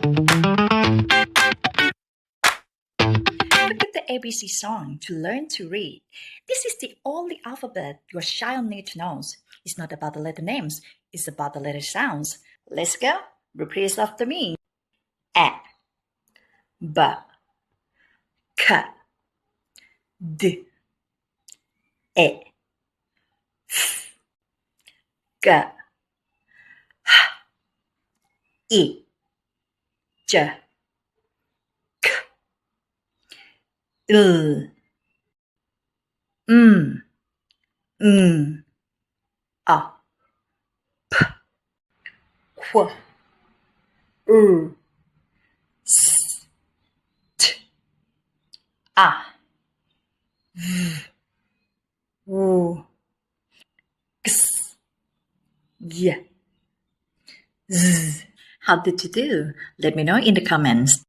Look at the ABC song to learn to read. This is the only alphabet your child needs to know. It's not about the letter names, it's about the letter sounds. Let's go. Repeat after me. A, B, K, D, E, F, G, H, I, J, K, L, M, N, A, P, Q, R, S, T, A, V, W, X, Y, Z. How did you do? Let me know in the comments.